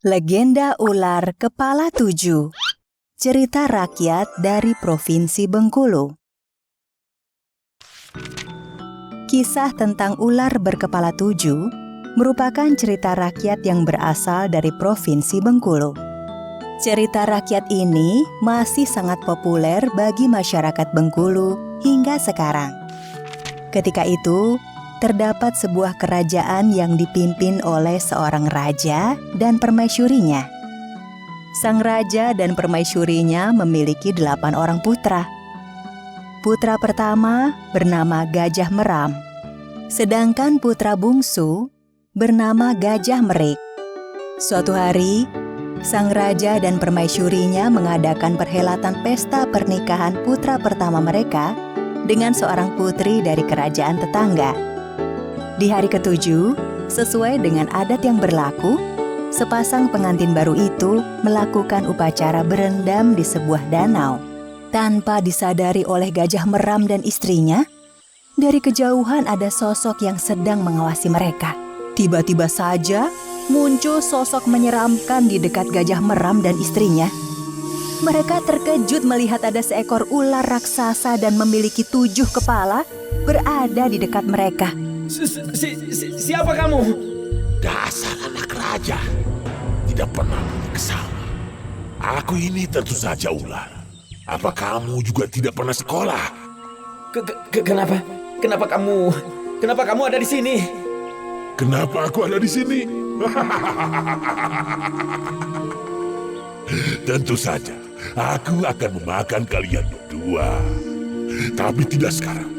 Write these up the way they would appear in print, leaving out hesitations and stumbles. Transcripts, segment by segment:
Legenda Ular Kepala Tujuh. Cerita rakyat dari Provinsi Bengkulu. Kisah tentang ular berkepala tujuh merupakan cerita rakyat yang berasal dari Provinsi Bengkulu. Cerita rakyat ini masih sangat populer bagi masyarakat Bengkulu hingga sekarang. Ketika itu, terdapat sebuah kerajaan yang dipimpin oleh seorang raja dan permaisurinya. Sang raja dan permaisurinya memiliki 8 orang putra. Putra pertama bernama Gajah Meram, sedangkan putra bungsu bernama Gajah Merik. Suatu hari, sang raja dan permaisurinya mengadakan perhelatan pesta pernikahan putra pertama mereka dengan seorang putri dari kerajaan tetangga. Di hari ketujuh, sesuai dengan adat yang berlaku, sepasang pengantin baru itu melakukan upacara berendam di sebuah danau. Tanpa disadari oleh Gajah Meram dan istrinya, dari kejauhan ada sosok yang sedang mengawasi mereka. Tiba-tiba saja muncul sosok menyeramkan di dekat Gajah Meram dan istrinya. Mereka terkejut melihat ada seekor ular raksasa dan memiliki 7 kepala berada di dekat mereka. Siapa kamu? Dasar anak raja, tidak pernah punya kesama. Aku ini tentu saja ular. Apa kamu juga tidak pernah sekolah? Kenapa kamu ada di sini? Kenapa aku ada di sini? Tentu saja, aku akan memakan kalian berdua. Tapi tidak sekarang.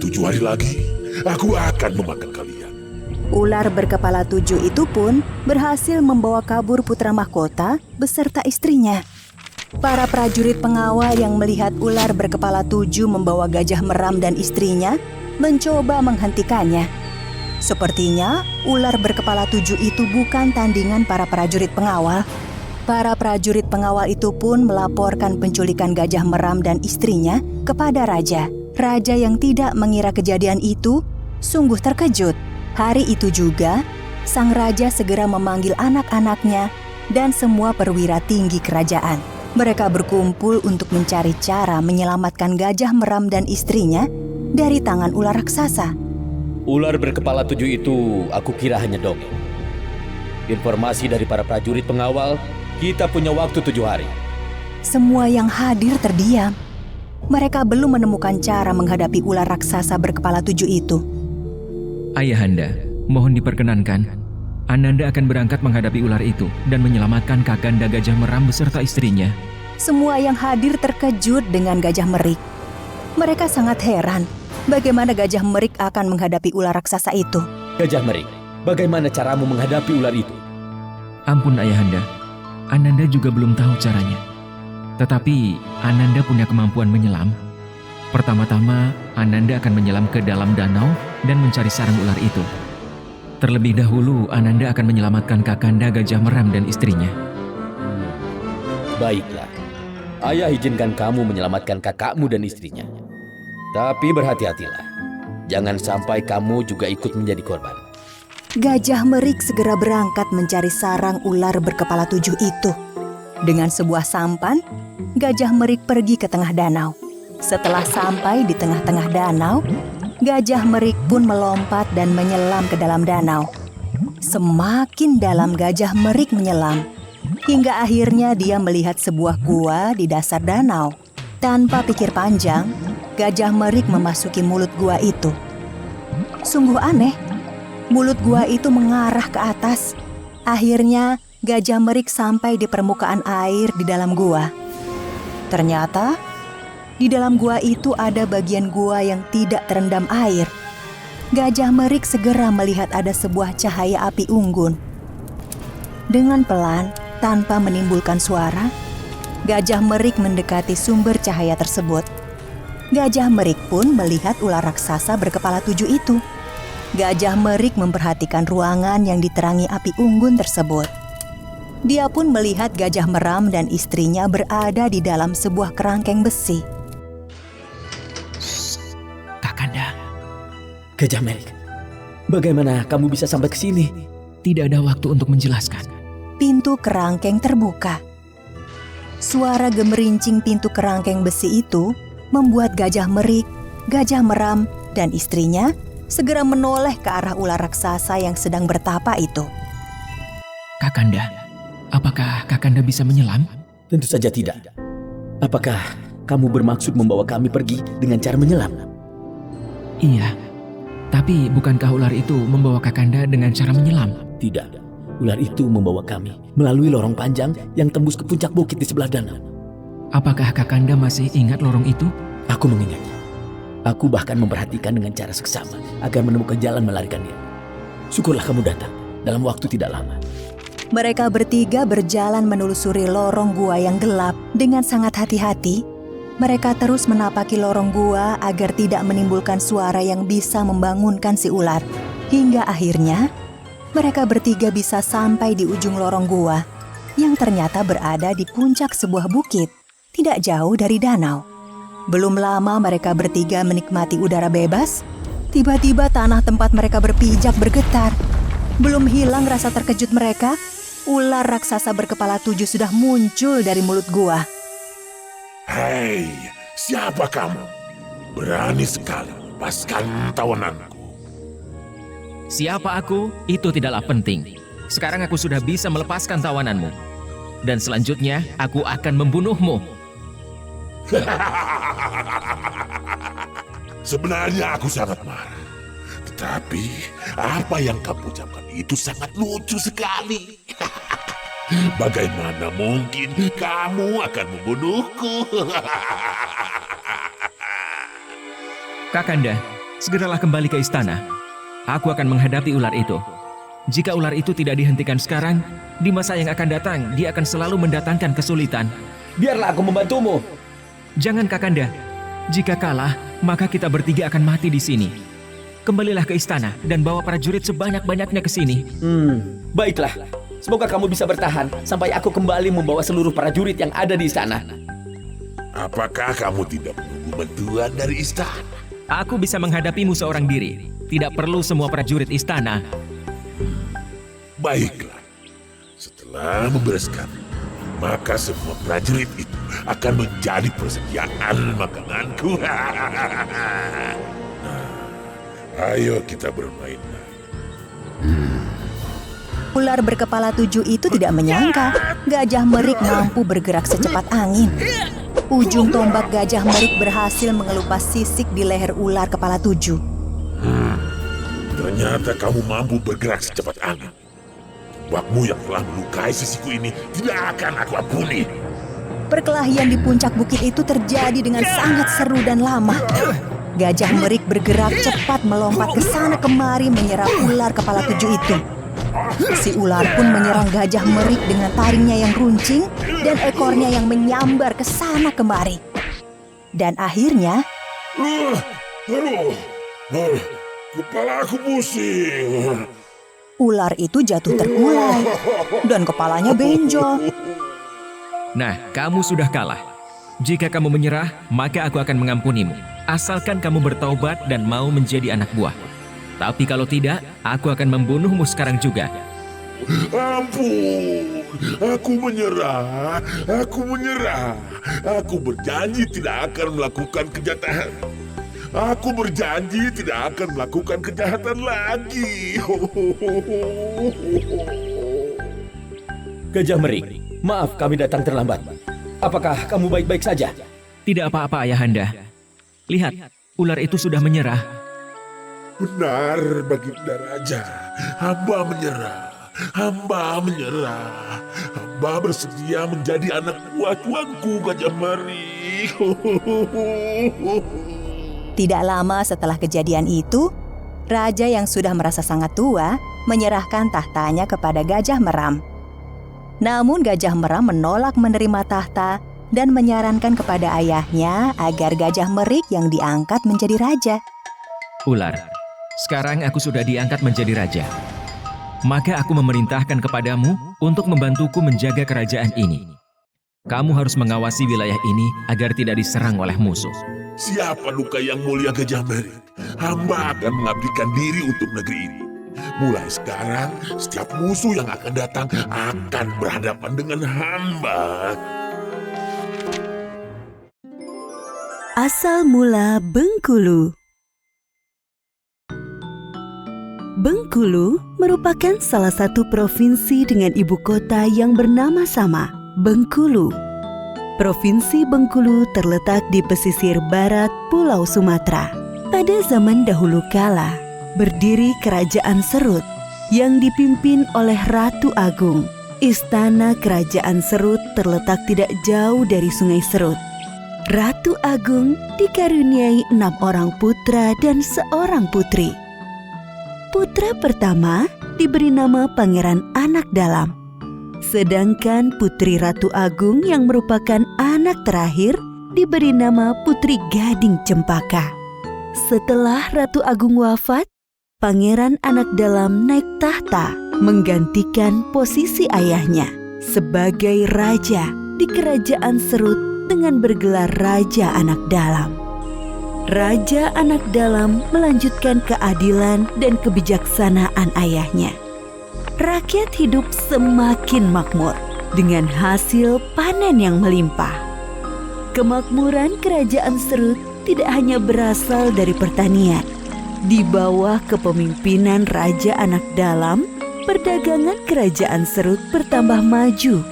7 hari lagi, aku akan memakan kalian. Ular berkepala 7 itu pun berhasil membawa kabur putra mahkota beserta istrinya. Para prajurit pengawal yang melihat ular berkepala 7 membawa Gajah Meram dan istrinya mencoba menghentikannya. Sepertinya ular berkepala 7 itu bukan tandingan para prajurit pengawal. Para prajurit pengawal itu pun melaporkan penculikan Gajah Meram dan istrinya kepada raja. Raja yang tidak mengira kejadian itu sungguh terkejut. Hari itu juga, sang raja segera memanggil anak-anaknya dan semua perwira tinggi kerajaan. Mereka berkumpul untuk mencari cara menyelamatkan Gajah Meram dan istrinya dari tangan ular raksasa. Ular berkepala 7 itu aku kira hanya dongeng. Informasi dari para prajurit pengawal, kita punya waktu 7 hari. Semua yang hadir terdiam. Mereka belum menemukan cara menghadapi ular raksasa berkepala 7 itu. Ayahanda, mohon diperkenankan. Ananda akan berangkat menghadapi ular itu dan menyelamatkan Kakanda Gajah Meram beserta istrinya. Semua yang hadir terkejut dengan Gajah Merik. Mereka sangat heran bagaimana Gajah Merik akan menghadapi ular raksasa itu. Gajah Merik, bagaimana caramu menghadapi ular itu? Ampun Ayahanda, Ananda juga belum tahu caranya. Tetapi Ananda punya kemampuan menyelam. Pertama-tama, Ananda akan menyelam ke dalam danau dan mencari sarang ular itu. Terlebih dahulu, Ananda akan menyelamatkan Kakanda Gajah Meram dan istrinya. Baiklah, ayah izinkan kamu menyelamatkan kakakmu dan istrinya. Tapi berhati-hatilah, jangan sampai kamu juga ikut menjadi korban. Gajah Merik segera berangkat mencari sarang ular berkepala 7 itu. Dengan sebuah sampan, Gajah Merik pergi ke tengah danau. Setelah sampai di tengah-tengah danau, Gajah Merik pun melompat dan menyelam ke dalam danau. Semakin dalam Gajah Merik menyelam, hingga akhirnya dia melihat sebuah gua di dasar danau. Tanpa pikir panjang, Gajah Merik memasuki mulut gua itu. Sungguh aneh, mulut gua itu mengarah ke atas. Akhirnya, Gajah Merik sampai di permukaan air di dalam gua. Ternyata, di dalam gua itu ada bagian gua yang tidak terendam air. Gajah Merik segera melihat ada sebuah cahaya api unggun. Dengan pelan, tanpa menimbulkan suara, Gajah Merik mendekati sumber cahaya tersebut. Gajah Merik pun melihat ular raksasa berkepala 7 itu. Gajah Merik memperhatikan ruangan yang diterangi api unggun tersebut. Dia pun melihat Gajah Meram dan istrinya berada di dalam sebuah kerangkeng besi. Kakanda, Gajah Merik, bagaimana kamu bisa sampai ke sini? tidak ada waktu untuk menjelaskan. pintu kerangkeng terbuka. Suara gemerincing pintu kerangkeng besi itu membuat Gajah Merik, Gajah Meram, dan istrinya segera menoleh ke arah ular raksasa yang sedang bertapa itu. Kakanda, apakah Kakanda bisa menyelam? Tentu saja tidak. Apakah kamu bermaksud membawa kami pergi dengan cara menyelam? Iya, tapi bukankah ular itu membawa Kakanda dengan cara menyelam? Tidak. Ular itu membawa kami melalui lorong panjang yang tembus ke puncak bukit di sebelah danau. Apakah Kakanda masih ingat lorong itu? Aku mengingatnya. Aku bahkan memperhatikan dengan cara seksama agar menemukan jalan melarikan diri. Syukurlah kamu datang dalam waktu tidak lama. Mereka bertiga berjalan menelusuri lorong gua yang gelap dengan sangat hati-hati. Mereka terus menapaki lorong gua agar tidak menimbulkan suara yang bisa membangunkan si ular. Hingga akhirnya, mereka bertiga bisa sampai di ujung lorong gua yang ternyata berada di puncak sebuah bukit, tidak jauh dari danau. Belum lama mereka bertiga menikmati udara bebas, tiba-tiba tanah tempat mereka berpijak bergetar. Belum hilang rasa terkejut mereka, ular raksasa berkepala 7 sudah muncul dari mulut gua. Hei, siapa kamu? Berani sekali melepaskan tawananku. Siapa aku? Itu tidaklah penting. Sekarang aku sudah bisa melepaskan tawananmu. Dan selanjutnya, aku akan membunuhmu. Sebenarnya aku sangat marah. Tetapi apa yang kamu ucapkan itu sangat lucu sekali. Bagaimana mungkin kamu akan membunuhku? Kakanda, segeralah kembali ke istana. Aku akan menghadapi ular itu. Jika ular itu tidak dihentikan sekarang, di masa yang akan datang, dia akan selalu mendatangkan kesulitan. Biarlah aku membantumu. Jangan, Kakanda. Jika kalah, maka kita bertiga akan mati di sini. Kembalilah ke istana dan bawa prajurit sebanyak-banyaknya ke sini. Baiklah. Semoga kamu bisa bertahan sampai aku kembali membawa seluruh prajurit yang ada di istana. Apakah kamu tidak menunggu bantuan dari istana? Aku bisa menghadapimu seorang diri. Tidak perlu semua prajurit istana. Baiklah. Setelah membereskan, maka semua prajurit itu akan menjadi persediaan makananku. Nah, ayo kita bermain lagi. Ular berkepala 7 itu tidak menyangka Gajah Merik mampu bergerak secepat angin. Ujung tombak Gajah Merik berhasil mengelupas sisik di leher ular kepala 7. Ternyata kamu mampu bergerak secepat angin. Tombakmu yang telah melukai sisiku ini tidak akan aku ampuni. Perkelahian di puncak bukit itu terjadi dengan sangat seru dan lama. Gajah Merik bergerak cepat melompat ke sana kemari menyerang ular kepala 7 itu. Si ular pun menyerang Gajah Merik dengan taringnya yang runcing dan ekornya yang menyambar ke sana kemari. Dan akhirnya, Kepala aku pusing. ular itu jatuh terkulai dan kepalanya benjol. Nah, kamu sudah kalah. Jika kamu menyerah, maka aku akan mengampunimu. Asalkan kamu bertaubat dan mau menjadi anak buah. Tapi kalau tidak, aku akan membunuhmu sekarang juga. Ampun, aku menyerah. Aku berjanji tidak akan melakukan kejahatan. Aku berjanji tidak akan melakukan kejahatan lagi. Gajah Merik, maaf kami datang terlambat. Apakah kamu baik-baik saja? Tidak apa-apa, Ayahanda. Lihat, ular itu sudah menyerah. Benar, Baginda Raja. Hamba menyerah. Hamba bersedia menjadi anak buah tuanku Gajah Merik. Tidak lama setelah kejadian itu, raja yang sudah merasa sangat tua menyerahkan tahtanya kepada Gajah Meram. Namun Gajah Meram menolak menerima tahta dan menyarankan kepada ayahnya agar Gajah Merik yang diangkat menjadi raja. Ular, sekarang aku sudah diangkat menjadi raja. Maka aku memerintahkan kepadamu untuk membantuku menjaga kerajaan ini. Kamu harus mengawasi wilayah ini agar tidak diserang oleh musuh. Siapa luka yang mulia Gajah Merik? Hamba akan mengabdikan diri untuk negeri ini. Mulai sekarang, setiap musuh yang akan datang akan berhadapan dengan hamba. Asal mula Bengkulu. Bengkulu merupakan salah satu provinsi dengan ibu kota yang bernama sama, Bengkulu. Provinsi Bengkulu terletak di pesisir barat Pulau Sumatera. Pada zaman dahulu kala, berdiri Kerajaan Serut yang dipimpin oleh Ratu Agung. Istana Kerajaan Serut terletak tidak jauh dari Sungai Serut. Ratu Agung dikaruniai 6 orang putra dan 1 putri. Putra pertama diberi nama Pangeran Anak Dalam. Sedangkan Putri Ratu Agung yang merupakan anak terakhir diberi nama Putri Gading Cempaka. Setelah Ratu Agung wafat, Pangeran Anak Dalam naik tahta menggantikan posisi ayahnya sebagai raja di Kerajaan Serut dengan bergelar Raja Anak Dalam. Raja Anak Dalam melanjutkan keadilan dan kebijaksanaan ayahnya. Rakyat hidup semakin makmur dengan hasil panen yang melimpah. Kemakmuran Kerajaan Serut tidak hanya berasal dari pertanian. Di bawah kepemimpinan Raja Anak Dalam, perdagangan Kerajaan Serut bertambah maju.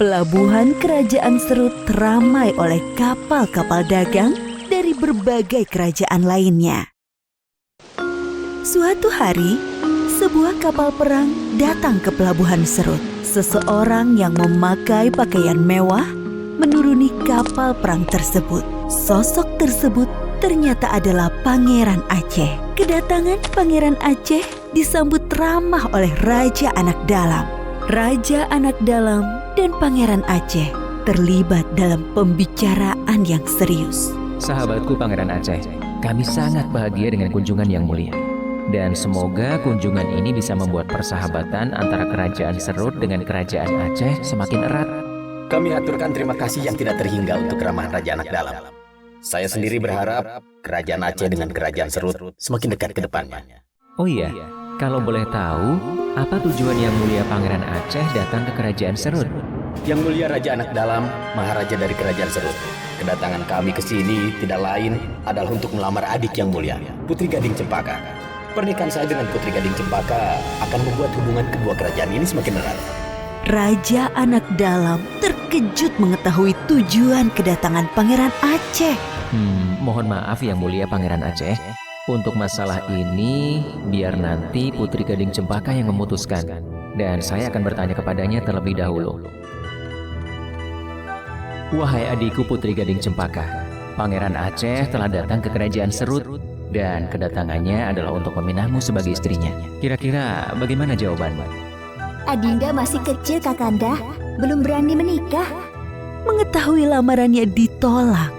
Pelabuhan Kerajaan Serut ramai oleh kapal-kapal dagang dari berbagai kerajaan lainnya. Suatu hari, sebuah kapal perang datang ke pelabuhan Serut. Seseorang yang memakai pakaian mewah menuruni kapal perang tersebut. Sosok tersebut ternyata adalah Pangeran Aceh. Kedatangan Pangeran Aceh disambut ramah oleh Raja Anak Dalam. Raja Anak Dalam dan Pangeran Aceh terlibat dalam pembicaraan yang serius. Sahabatku Pangeran Aceh, kami sangat bahagia dengan kunjungan yang mulia. Dan semoga kunjungan ini bisa membuat persahabatan antara Kerajaan Serut dengan Kerajaan Aceh semakin erat. Kami aturkan terima kasih yang tidak terhingga untuk keramahan Raja Anak Dalam. Saya sendiri berharap Kerajaan Aceh dengan Kerajaan Serut semakin dekat ke depannya. Oh iya, kalau boleh tahu, apa tujuan Yang Mulia Pangeran Aceh datang ke Kerajaan Serut? Yang Mulia Raja Anak Dalam, Maharaja dari Kerajaan Serut. Kedatangan kami ke sini tidak lain adalah untuk melamar adik Yang Mulia, Putri Gading Cempaka. Pernikahan saya dengan Putri Gading Cempaka akan membuat hubungan kedua kerajaan ini semakin erat. Raja Anak Dalam terkejut mengetahui tujuan kedatangan Pangeran Aceh. Mohon maaf Yang Mulia Pangeran Aceh. Untuk masalah ini, biar nanti Putri Gading Cempaka yang memutuskan. Dan saya akan bertanya kepadanya terlebih dahulu. Wahai adikku Putri Gading Cempaka, Pangeran Aceh telah datang ke Kerajaan Serut. Dan kedatangannya adalah untuk meminahmu sebagai istrinya. Kira-kira bagaimana jawabanmu? Adinda masih kecil Kakanda, belum berani menikah. Mengetahui lamarannya ditolak,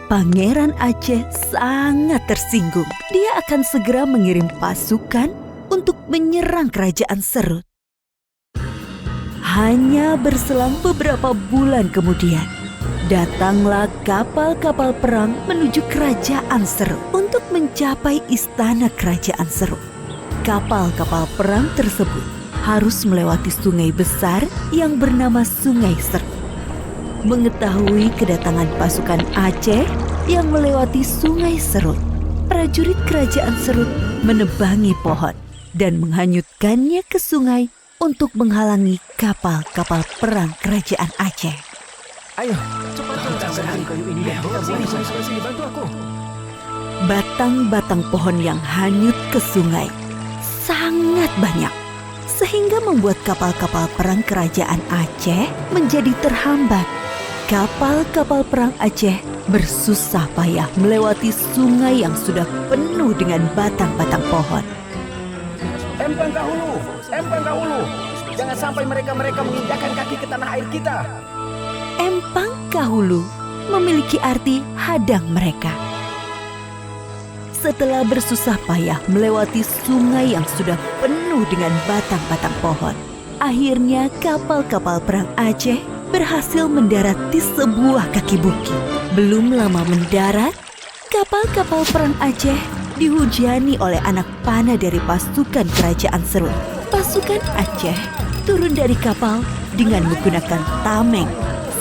Pangeran Aceh sangat tersinggung. Dia akan segera mengirim pasukan untuk menyerang Kerajaan Serut. Hanya berselang beberapa bulan kemudian, datanglah kapal-kapal perang menuju Kerajaan Serut untuk mencapai istana Kerajaan Serut. Kapal-kapal perang tersebut harus melewati sungai besar yang bernama Sungai Serut. Mengetahui kedatangan pasukan Aceh yang melewati Sungai Serut, prajurit Kerajaan Serut menebangi pohon dan menghanyutkannya ke sungai untuk menghalangi kapal-kapal perang Kerajaan Aceh. Ayo, cepat kayu ini ya. Sini, bantu aku. Batang-batang pohon yang hanyut ke sungai sangat banyak, sehingga membuat kapal-kapal perang Kerajaan Aceh menjadi terhambat. Kapal-kapal perang Aceh bersusah payah melewati sungai yang sudah penuh dengan batang-batang pohon. Empang dahulu. Jangan sampai mereka menginjakkan kaki ke tanah air kita. Empang Kahulu memiliki arti hadang mereka. Setelah bersusah payah melewati sungai yang sudah penuh dengan batang-batang pohon, akhirnya kapal-kapal perang Aceh berhasil mendarat di sebuah kaki bukit. Belum lama mendarat, kapal-kapal perang Aceh dihujani oleh anak panah dari pasukan kerajaan Serut. Pasukan Aceh turun dari kapal dengan menggunakan tameng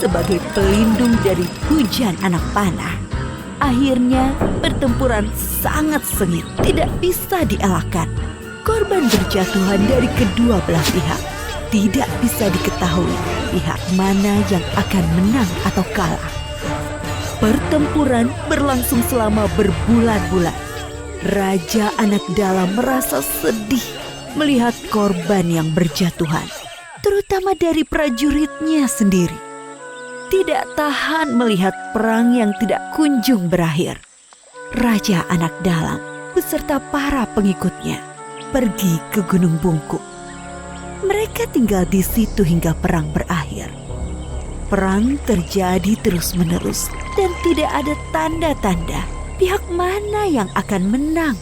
sebagai pelindung dari hujan anak panah. Akhirnya pertempuran sangat sengit, tidak bisa dielakkan. Korban berjatuhan dari kedua belah pihak. Tidak bisa diketahui pihak mana yang akan menang atau kalah. Pertempuran berlangsung selama berbulan-bulan. Raja Anak Dalam merasa sedih melihat korban yang berjatuhan, terutama dari prajuritnya sendiri. Tidak tahan melihat perang yang tidak kunjung berakhir. Raja Anak Dalam beserta para pengikutnya pergi ke Gunung Bungkuk. Mereka tinggal di situ hingga perang berakhir. Perang terjadi terus-menerus dan tidak ada tanda-tanda pihak mana yang akan menang.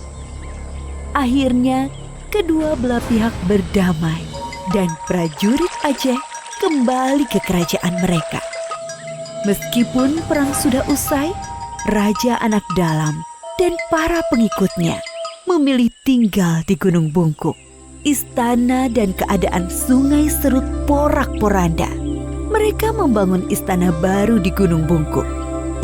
Akhirnya, kedua belah pihak berdamai dan prajurit Aceh kembali ke kerajaan mereka. Meskipun perang sudah usai, Raja Anak Dalam dan para pengikutnya memilih tinggal di Gunung Bungkuk. Istana dan keadaan Sungai Serut porak-poranda. Mereka membangun istana baru di Gunung Bungkuk.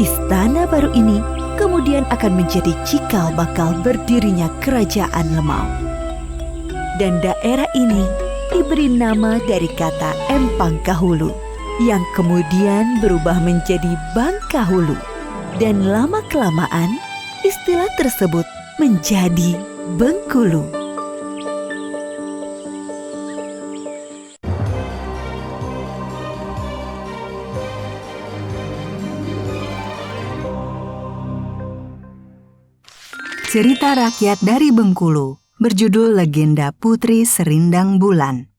Istana baru ini kemudian akan menjadi cikal bakal berdirinya Kerajaan Lemau. Dan daerah ini diberi nama dari kata Empang Kahulu yang kemudian berubah menjadi Bangkahulu. Dan lama-kelamaan istilah tersebut menjadi Bengkulu. Cerita rakyat dari Bengkulu berjudul Legenda Putri Serindang Bulan.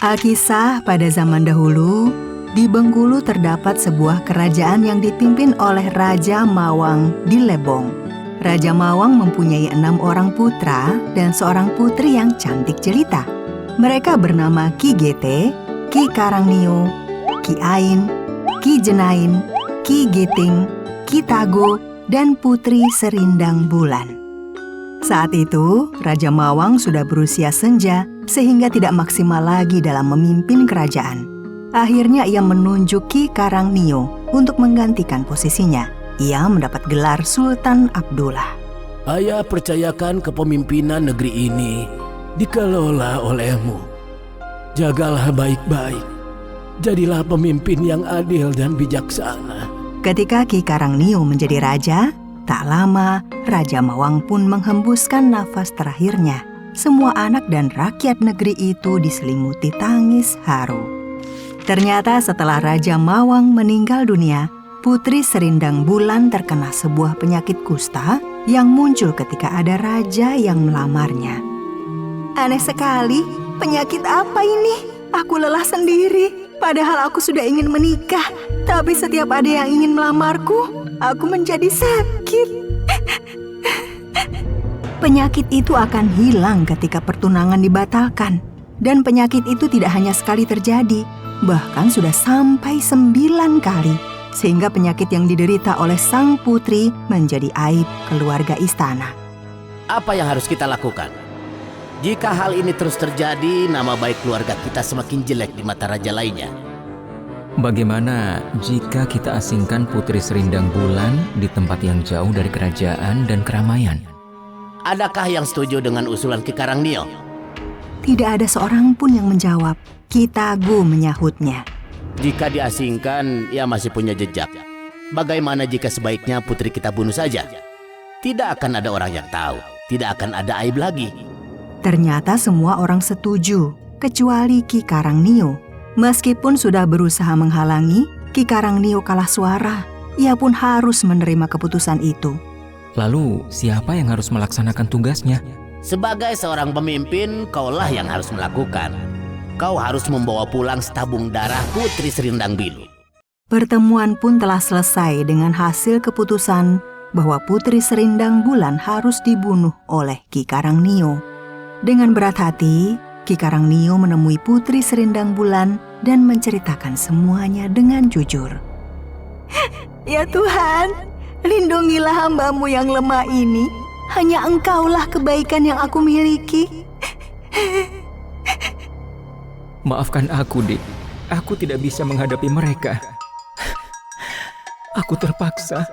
Alkisah pada zaman dahulu, di Bengkulu terdapat sebuah kerajaan yang dipimpin oleh Raja Mawang di Lebong. Raja Mawang mempunyai 6 orang putra dan seorang putri yang cantik jelita. Mereka bernama Ki Gete, Ki Karangnio, Ki Ain, Ki Jenain, Ki Giting, Ki Tago, dan Putri Serindang Bulan. Saat itu, Raja Mawang sudah berusia senja sehingga tidak maksimal lagi dalam memimpin kerajaan. Akhirnya ia menunjuk Ki Karangnio untuk menggantikan posisinya. Ia mendapat gelar Sultan Abdullah. Ayah percayakan kepemimpinan negeri ini dikelola olehmu. Jagalah baik-baik. Jadilah pemimpin yang adil dan bijaksana. Ketika Ki Karangnio menjadi raja, tak lama Raja Mawang pun menghembuskan nafas terakhirnya. Semua anak dan rakyat negeri itu diselimuti tangis haru. Ternyata setelah Raja Mawang meninggal dunia, Putri Serindang Bulan terkena sebuah penyakit kusta yang muncul ketika ada raja yang melamarnya. Aneh sekali, penyakit apa ini? Aku lelah sendiri. Padahal aku sudah ingin menikah, tapi setiap ada yang ingin melamarku, aku menjadi sakit. Penyakit itu akan hilang ketika pertunangan dibatalkan. Dan penyakit itu tidak hanya sekali terjadi, bahkan sudah sampai 9 kali. Sehingga penyakit yang diderita oleh sang putri menjadi aib keluarga istana. Apa yang harus kita lakukan? Jika hal ini terus terjadi, nama baik keluarga kita semakin jelek di mata raja lainnya. Bagaimana jika kita asingkan Putri Serindang Bulan di tempat yang jauh dari kerajaan dan keramaian? Adakah yang setuju dengan usulan Ki Karangnio? Tidak ada seorang pun yang menjawab. Ki Tago menyahutnya. Jika diasingkan, ia masih punya jejak. Bagaimana jika sebaiknya putri kita bunuh saja? Tidak akan ada orang yang tahu. Tidak akan ada aib lagi. Ternyata semua orang setuju, kecuali Ki Karangnio. Meskipun sudah berusaha menghalangi, Ki Karangnio kalah suara. Ia pun harus menerima keputusan itu. Lalu, siapa yang harus melaksanakan tugasnya? Sebagai seorang pemimpin, kaulah yang harus melakukan. Kau harus membawa pulang setabung darah Putri Serindang Bilu. Pertemuan pun telah selesai dengan hasil keputusan bahwa Putri Serindang Bulan harus dibunuh oleh Ki Karangnio. Dengan berat hati, Ki Karangnio menemui Putri Serindang Bulan dan menceritakan semuanya dengan jujur. Ya Tuhan, lindungilah hamba-Mu yang lemah ini. Hanya engkaulah kebaikan yang aku miliki. Maafkan aku, Dik. Aku tidak bisa menghadapi mereka. Aku terpaksa.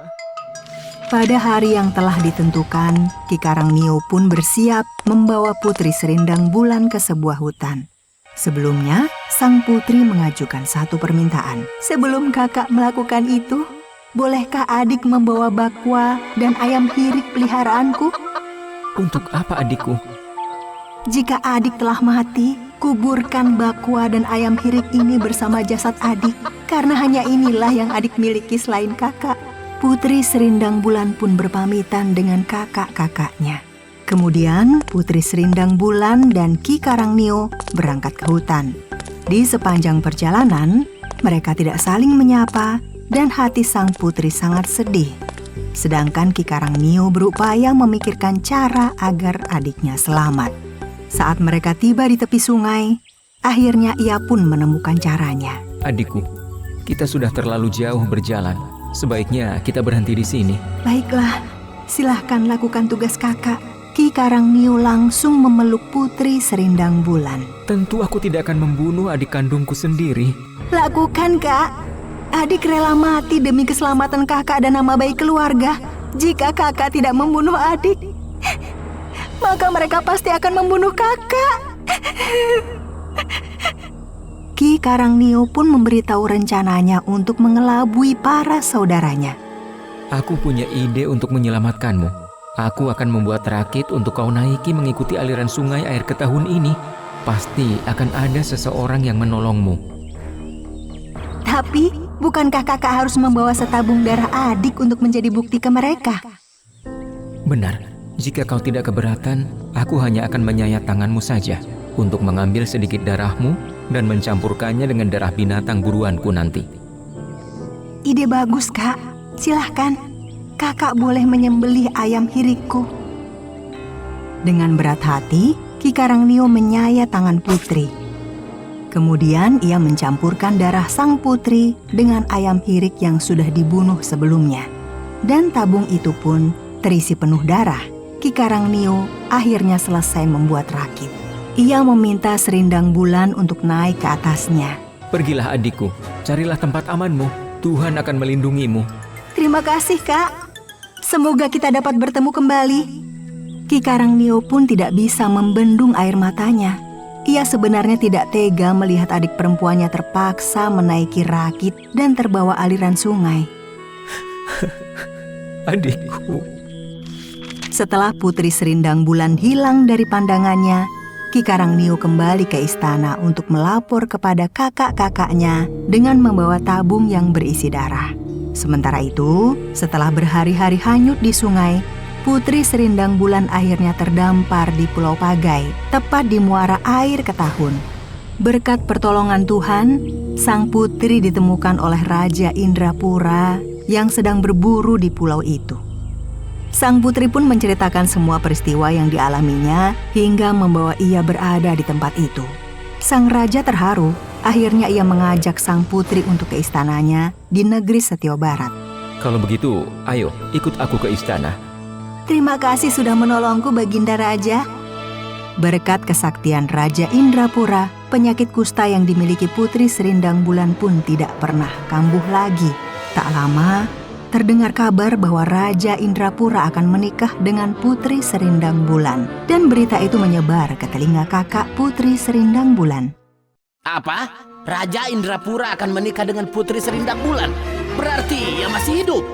Pada hari yang telah ditentukan, Ki Karangnio pun bersiap membawa Putri Serindang Bulan ke sebuah hutan. Sebelumnya, sang putri mengajukan satu permintaan. Sebelum kakak melakukan itu, bolehkah adik membawa bakwa dan ayam hirik peliharaanku? Untuk apa, adikku? Jika adik telah mati, kuburkan bakwa dan ayam hirik ini bersama jasad adik, karena hanya inilah yang adik miliki selain kakak. Putri Serindang Bulan pun berpamitan dengan kakak-kakaknya. Kemudian Putri Serindang Bulan dan Ki Karangnio berangkat ke hutan. Di sepanjang perjalanan, mereka tidak saling menyapa dan hati sang putri sangat sedih. Sedangkan Ki Karangnio berupaya memikirkan cara agar adiknya selamat. Saat mereka tiba di tepi sungai, akhirnya ia pun menemukan caranya. Adikku, kita sudah terlalu jauh berjalan. Sebaiknya kita berhenti di sini. Baiklah, silahkan lakukan tugas kakak. Ki Karangnio langsung memeluk Putri Serindang Bulan. Tentu aku tidak akan membunuh adik kandungku sendiri. Lakukan, Kak. Adik rela mati demi keselamatan kakak dan nama baik keluarga. Jika kakak tidak membunuh adik, maka mereka pasti akan membunuh kakak. Ki Karangnio pun memberitahu rencananya untuk mengelabui para saudaranya. Aku punya ide untuk menyelamatkanmu. Aku akan membuat rakit untuk kau naiki mengikuti aliran sungai air ke tahun ini. Pasti akan ada seseorang yang menolongmu. Tapi, bukankah kakak harus membawa setabung darah adik untuk menjadi bukti ke mereka? Benar, jika kau tidak keberatan, aku hanya akan menyayat tanganmu saja untuk mengambil sedikit darahmu dan mencampurkannya dengan darah binatang buruanku nanti. Ide bagus, Kak. Silahkan. Kakak boleh menyembelih ayam hirikku. Dengan berat hati, Ki Karangnio menyayat tangan putri. Kemudian ia mencampurkan darah sang putri dengan ayam hirik yang sudah dibunuh sebelumnya. Dan tabung itu pun terisi penuh darah. Ki Karangnio akhirnya selesai membuat rakit. Ia meminta Serindang Bulan untuk naik ke atasnya. Pergilah adikku, carilah tempat amanmu. Tuhan akan melindungimu. Terima kasih, Kak. Semoga kita dapat bertemu kembali. Ki Karangnio pun tidak bisa membendung air matanya. Ia sebenarnya tidak tega melihat adik perempuannya terpaksa menaiki rakit dan terbawa aliran sungai. Adikku. Setelah Putri Serindang Bulan hilang dari pandangannya, Ki Karangnio kembali ke istana untuk melapor kepada kakak-kakaknya dengan membawa tabung yang berisi darah. Sementara itu, setelah berhari-hari hanyut di sungai, Putri Serindang Bulan akhirnya terdampar di Pulau Pagai, tepat di muara air Ketahun. Berkat pertolongan Tuhan, sang putri ditemukan oleh Raja Indrapura yang sedang berburu di pulau itu. Sang putri pun menceritakan semua peristiwa yang dialaminya hingga membawa ia berada di tempat itu. Sang raja terharu. Akhirnya ia mengajak sang putri untuk ke istananya di negeri Setio Barat. Kalau begitu, ayo ikut aku ke istana. Terima kasih sudah menolongku, Baginda Raja. Berkat kesaktian Raja Indrapura, penyakit kusta yang dimiliki Putri Serindang Bulan pun tidak pernah kambuh lagi. Tak lama, terdengar kabar bahwa Raja Indrapura akan menikah dengan Putri Serindang Bulan. Dan berita itu menyebar ke telinga kakak Putri Serindang Bulan. Apa? Raja Indrapura akan menikah dengan Putri Serindang Bulan? Berarti ia masih hidup.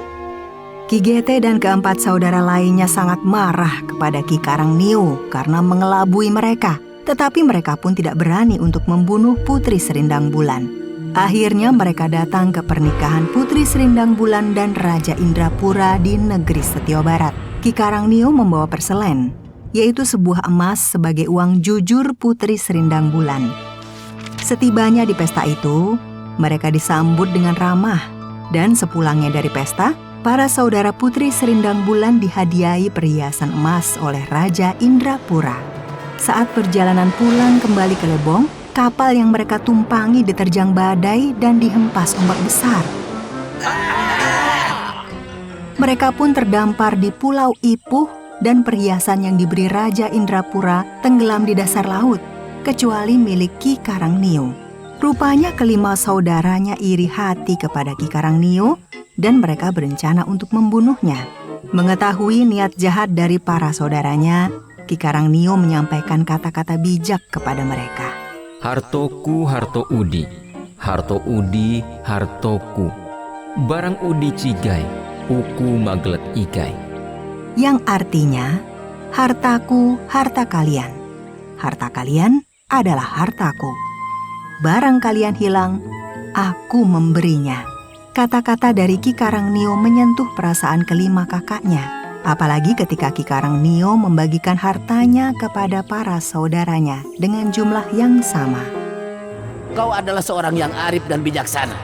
Ki Gete dan keempat saudara lainnya sangat marah kepada Ki Karangnio karena mengelabui mereka. Tetapi mereka pun tidak berani untuk membunuh Putri Serindang Bulan. Akhirnya mereka datang ke pernikahan Putri Serindang Bulan dan Raja Indrapura di negeri Setio Barat. Ki Karangnio membawa perselen, yaitu sebuah emas sebagai uang jujur Putri Serindang Bulan. Setibanya di pesta itu, mereka disambut dengan ramah. Dan sepulangnya dari pesta, para saudara Putri Serindang Bulan dihadiahi perhiasan emas oleh Raja Indrapura. Saat perjalanan pulang kembali ke Lebong, kapal yang mereka tumpangi diterjang badai dan dihempas ombak besar. Mereka pun terdampar di Pulau Ipuh dan perhiasan yang diberi Raja Indrapura tenggelam di dasar laut, kecuali milik Ki Karangnio. Rupanya kelima saudaranya iri hati kepada Ki Karangnio dan mereka berencana untuk membunuhnya. Mengetahui niat jahat dari para saudaranya, Ki Karangnio menyampaikan kata-kata bijak kepada mereka. Hartoku harto udi, harto udi hartoku. Barang udi cigai, uku maglet igai. Yang artinya, hartaku harta kalian, harta kalian adalah hartaku. Barang kalian hilang, aku memberinya. Kata-kata dari Ki Karangnio menyentuh perasaan kelima kakaknya, apalagi ketika Ki Karangnio membagikan hartanya kepada para saudaranya dengan jumlah yang sama. Kau adalah seorang yang arif dan bijaksana.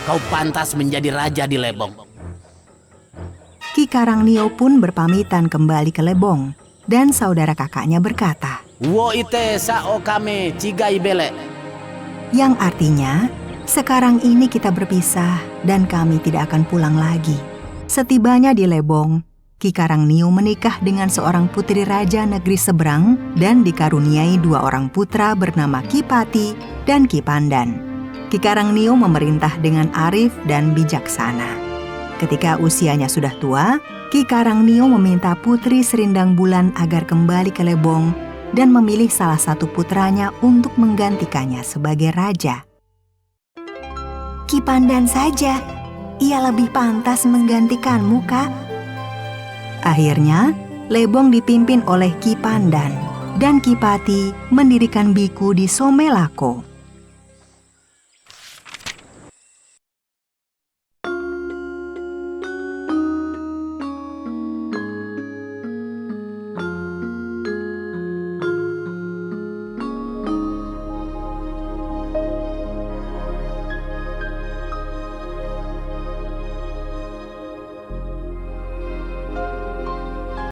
Kau pantas menjadi raja di Lebong. Ki Karangnio pun berpamitan kembali ke Lebong, dan saudara kakaknya berkata, Wo ite sao kame cigai bele. yang artinya, sekarang ini kita berpisah dan kami tidak akan pulang lagi. Setibanya di Lebong, Ki Karangnio menikah dengan seorang putri raja negeri seberang dan dikaruniai 2 orang putra bernama Ki Pati dan Ki Pandan. Ki Karangnio memerintah dengan arif dan bijaksana. Ketika usianya sudah tua, Ki Karangnio meminta Putri Serindang Bulan agar kembali ke Lebong dan memilih salah satu putranya untuk menggantikannya sebagai raja. Ki Pandan saja, ia lebih pantas menggantikanmu, Kak. Akhirnya, Lebong dipimpin oleh Ki Pandan dan Ki Pati mendirikan biku di Somelako.